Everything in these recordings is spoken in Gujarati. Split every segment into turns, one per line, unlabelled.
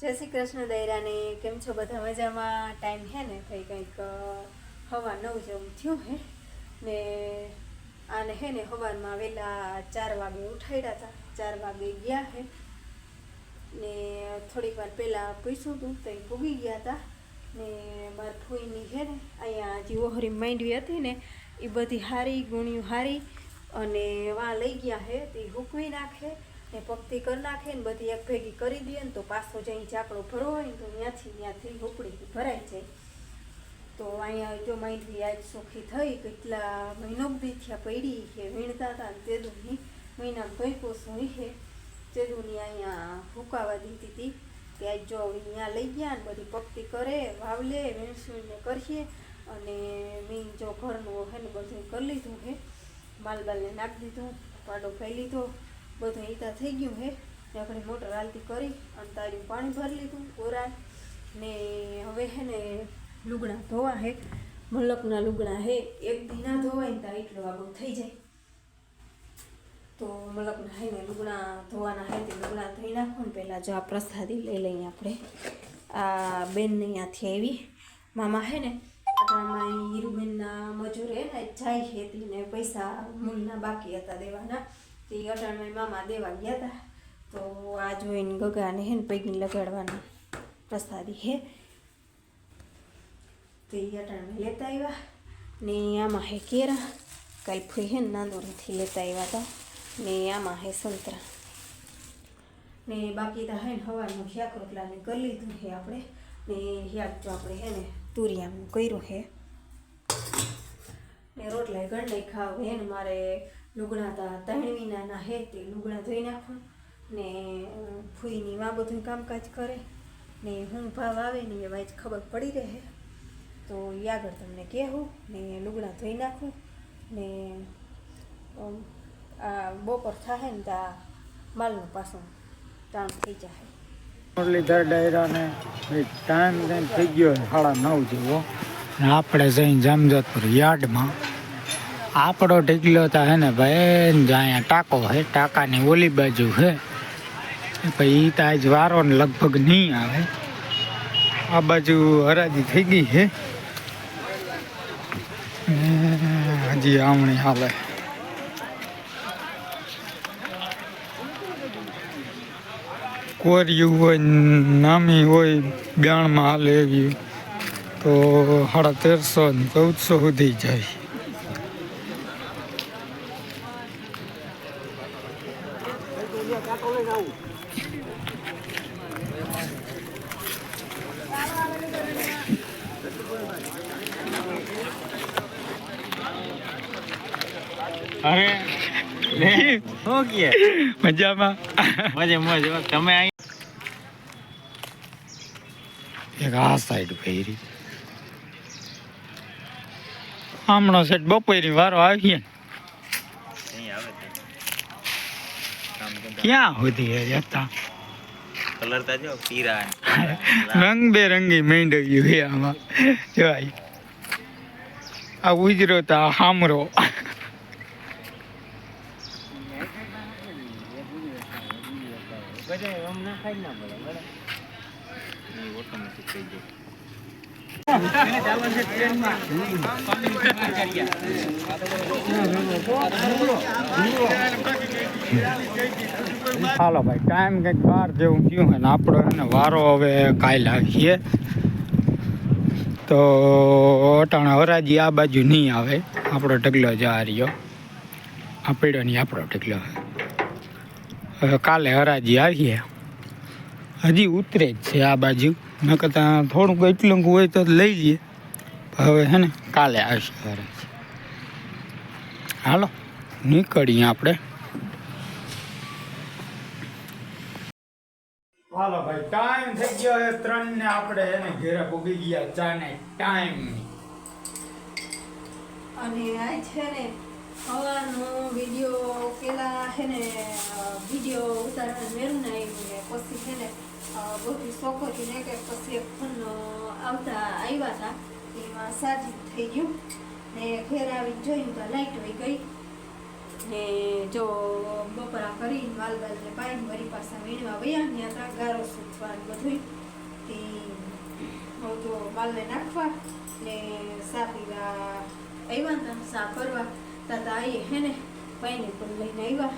જય શ્રી કૃષ્ણ દૈરાને કેમ છો બધા મજામાં? ટાઈમ હે ને થઈ કંઈક 9:15 જેવું થયું હે ને આને હે ને સવારમાં વહેલા 4 વાગે ઉઠાડ્યા હતા. 4 વાગે ગયા હે ને થોડીક વાર પહેલાં પૂછ્યું હતું તો એ પૂગી ગયા હતા ને મારા ફૂઈની હે ને અહીંયા જે ઓહરી માંડવી હતી ને એ બધી હારી ગુણ્યું હારી અને વાં લઈ ગયા હે તે હૂકવી નાખે ને પગતી કરી નાખે ને બધી એક ભેગી કરી દે ને તો પાછો જ્યાં ચાકડો ભરવો હોય ને તો ત્યાંથી હુપડી ભરાઈ જાય. તો અહીંયા જો માંડવી આજ ચોખ્ખી થઈ કેટલા મહિનો બધી થયા પડી છે વીણતા હતા ને તેદુની મહિનામાં ભેગો શું છે તેદુની અહીંયા હુકાવા દીધી હતી કે આજ જો અહીંયા લઈ ગયા ને બધી પગતી કરે વાવલે વીણસવીને કરીએ અને મેં જો ઘરનું હે ને બધું કરી લીધું છે માલ બાલને નાખી દીધું પાડો ખાઈ લીધો બધું ઈતા થઈ ગયું હે ને આપણે મોટર હાલતી કરી અને તાળીનું પાણી ભરી લીધું કોરા ને હવે હે ને લુગડા ધોવા હે મલકના લુગડા હે એક દી ના ધોવાય ને ત્યાં એટલો વાગો થઈ જાય તો મલકના હે ને લુગડા ધોવાના હે તે લુગડા ધોઈ નાખો ને પહેલાં જો આ પ્રસાદી લઈ લઈએ આપણે. આ બેન અહીંયાથી આવી મામા હે ને અટાણમાં હીરુબેનના મજૂર હે ને જાય ખેતી ને પૈસા મૂલના બાકી હતા દેવાના તે અટાણમાં મામા દેવા ગયા હતા તો આ જોઈને ગગાને હે ને પૈગી લગાડવાના પ્રસાદી હે તે અટાણમાં લેતા આવ્યા ને આમાં હે કેરા કાલ ફૂઈ હે ને નાંદોરીથી લેતા આવ્યા હતા ને આમાં હે સંતરા ને બાકી તો હે ને સવારનું શાક રોટલાને કરી લીધું છે આપણે ને શાક જો આપણે હે ને તુરિયાનું કર્યું છે ને રોટલા ગંડાઈ ખાવ હે ને મારે લુગડા તા તણવીના હે તે લુગડા ધોઈ નાખું ને ફૂઈની માં બધું કામકાજ કરે ને હું ભાવ આવે ને એ વાંચ ખબર પડી રહે તો એ આગળ તમને કહેવું ને લુગડા ધોઈ નાખું ને આ બપોર થાય ને ત્યાં માલનું પાછું તાણ થઈ જાય.
મુરલીધર ડાયરાને ટાઈમ થઈ ગયો 9:30 જેવો ને આપણે જઈને જામજોધપુર યાર્ડમાં આપણો ઢીકલો તો હે ને ભાઈ અહીંયા ટાંકો હે ટાંકાની ઓલી બાજુ હે પછી એ તો આજ વારો ને લગભગ નહીં આવે. આ બાજુ હરાજી થઈ ગઈ છે હજી આવણી હાલે. કોરિયું હોય નામી હોય બ્યાણમાં હાલે એવી તો 1350 ને 1400 સુધી જાય.
અરે શું કે
મજામાં
મજા તમે
એક આ સાઈડ ફેરી હમણાં સેટ બપોરી વારો આવીએ ક્યાં સુધી જતા
કલર તા જો પીરા
રંગબેરંગી મેંડવ્યું છે આમાં જોવાય. આ ઉજરો તો આ હામરો હાલો ભાઈ ટાઈમ કંઈક 12 જેવું થયું હોય ને આપણો એને વારો હવે કાલ આવીએ તો અટાણા હરાજી આ બાજુ નહીં આવે આપણો ઢગલો જા રહ્યો આ પીડ્યો નહીં આપણો ઢગલો હવે કાલે હરાજી આવીએ હજી ઉતરે જ છે આ બાજુ ન કરતાં થોડુંક એટલું હોય તો લઈ લઈએ હવે હે ને કાલે આવશે હરાજી. હાલો નીકળીએ આપણે. હાલો ભાઈ ટાઈમ થઈ ગયો છે 3 ને આપણે એને ઘરે પૂગી ગયા ચાને ટાઈમ
અને આ છે ને સવારનો વિડીયો પેલા છે ને વિડીયો ઉતારવાનું મેળું ને આવ્યું પછી છે ને બધી શોખોથી ને કે પછી એક ફોન આવતા આવ્યા હતા એમાં સાજી થઈ ગયું ને ઘેર આવી જોયું તો લાઈટ વહી ગઈ ને જો બપોરા કરી માલબાલને પાઈને વળી પાછા વીણવા વયા ત્યાં હતા ગારો સૂચવાનું બધું તે હું તો માલને નાખવા ને સા પીવા આવ્યા હતા સા કરવા તાતા આવીએ હે ને પાઇનેપલ લઈને આવ્યા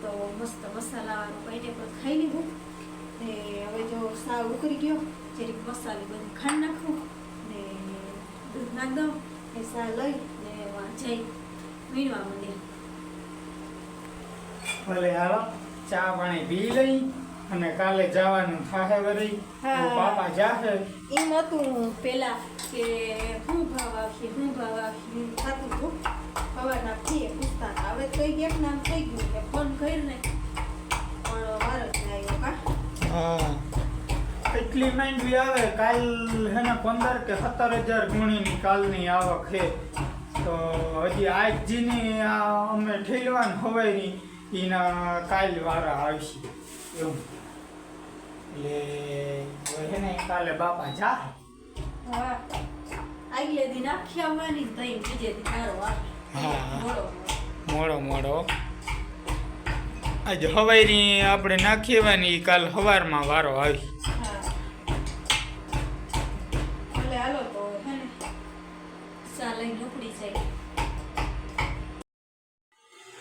તો મસ્ત મસાલાવાળું પાઇનેપલ ખાઈ લીધું ને હવે જો સા ઉકળી ગયો જરીક મસાલે બધું ખાંડ નાખું ને દૂધ નાખ દઉં ને સા લઈ ને જઈ વીણવા માંડ્યા
ભલે હાલો ચા પાણી પી લઈ અને કાલે જવાનું થાહે વળી
હા.
તો પાપા જાહે
એમ હતું પેલા કે હું ભાવ આખી થતું હતું સવારના ફીએ પૂછતા હતા. હવે તો એક નામ થઈ ગયું કે ફોન કરીને પણ વાર જ ના આવ્યો કા
હા એટલી માંડવી આવે કાલ હે ને 15 કે 17,000 ગુણીની કાલની આવક છે તો હજી આજની અમે ઠેલવાન હવેની એના કાલ વારા આવશે એવું એટલે હવે હે ને કાલે બાપા જાહે
હા આગલે દી નાખી આવવાની ને તઈ બીજે દી તારો આવે
હા.
મોડો
મોડો આજ હવાઈની આપણે નાખીવાની કાલ સવારમાં વારો આવી
હા ભલે હાલો તો હે ને સા લઈને ઉપડી જાય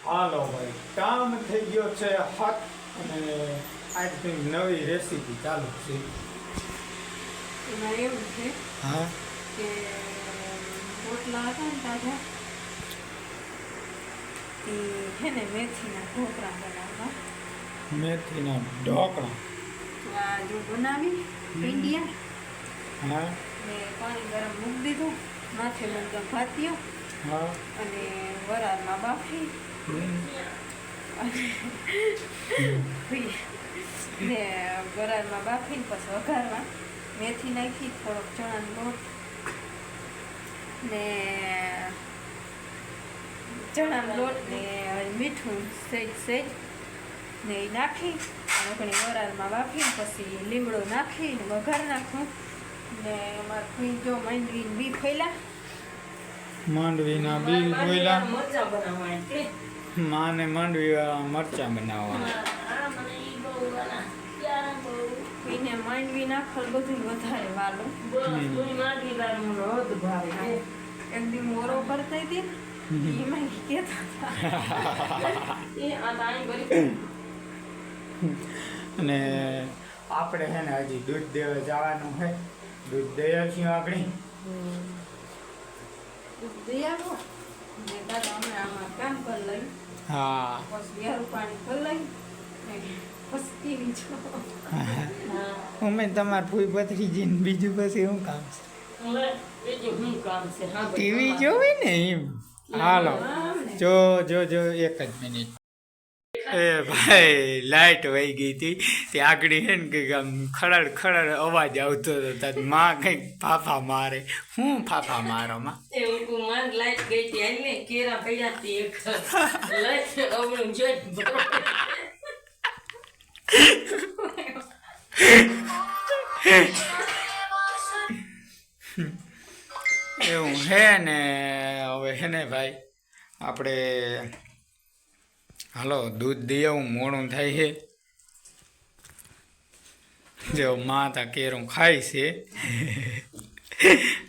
હાલો ભાઈ કામ થઈ ગયો છે હાથ અને આજ કંઈક નવી રેસીપી ચાલુ છે
એમાં એવું છે
હા
કે રોટલા હતા ને તાજા તે હે ને મેથીના ઢોકળા બનાવવા
મેથીના ઢોકળા
તો આ જો બનાવી ભીંડિયા
હા
ને પાણી ગરમ મૂકી દીધું માથે મરચાં ભાત્યો
હા
અને વરાળમાં બાફી ને વરાળમાં બાફીને પછી વઘારમાં મેથી નાખી થોડોક ચણાનો લોટ ને ચણાનો લોટ ને મીઠું સેજ ને એ નાખી અને ઘણી વરાળમાં બાફીને પછી લીમડો નાખીને વઘાર નાખું ને અમારે ખુઈ જો માંડવીને બી ફેલા
માંડવીના બી બોયલા
મરચાં બનાવવા કે
માને માંડવી વાળા મરચાં બનાવવા
આ મને ઈ બહુ વાલા ક્યાં બહુ
એને માંડવી નાખલ બધું વધારે વાલું
બસ તું માંડી તાર મને હોત ભાવે
એક દી મોરો કરતા હતી ને એમાં કહેતા હતા
એ આ તાઈ બરી
અને આપણે છે ને હજી દૂધ દેવા જવાનું છે દૂધ દઈએ છીએ આપણે
દઈ આવો ને દાદા હમણાં આમાં કામ કરી લઈ
હા
પછી યારું પાણી કરી લઈ ને પછી ટીવી જો
અમે તમારા ફૂઈ ભત્રીજીને બીજું પછી શું કામ છે
લે બીજું શું કામ છે હા
ટીવી જોવે ને એમ હાલો જો એક જ મિનિટ એ ભાઈ લાઈટ વહી ગઈ હતી તે આગળ છે ને કંઈક આમ ખડડ અવાજ આવતો હતો તાર માં કંઈક ફાફા મારે હું ફાફા મારો માં
એ હું માન લાઈટ ગઈ હતી આને કેરા પડ્યા હતી એક લાઈટ અવળું જોઈ
એવું હે ને હવે હે ને ભાઈ આપણે હાલો દૂધ દઈ આવું મોડું થાય છે જો માં તા કેરું ખાય છે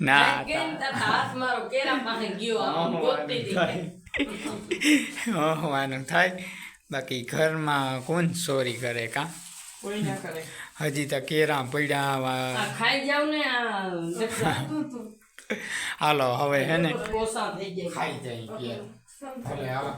ના
કેમ તાર હાથ મારો કેરા પાસે ગયો આમ ગોતી હતી
હોવાનું થાય બાકી ઘરમાં કોણ ચોરી કરે કા
કોઈ ના કરે
હજી તો કેરા પડ્યા
આ ખાઈ જાવ ને આ
હાલો હવે હે ને
પોસા થઈ જાય
ખાઈ જાય ભલે હાલો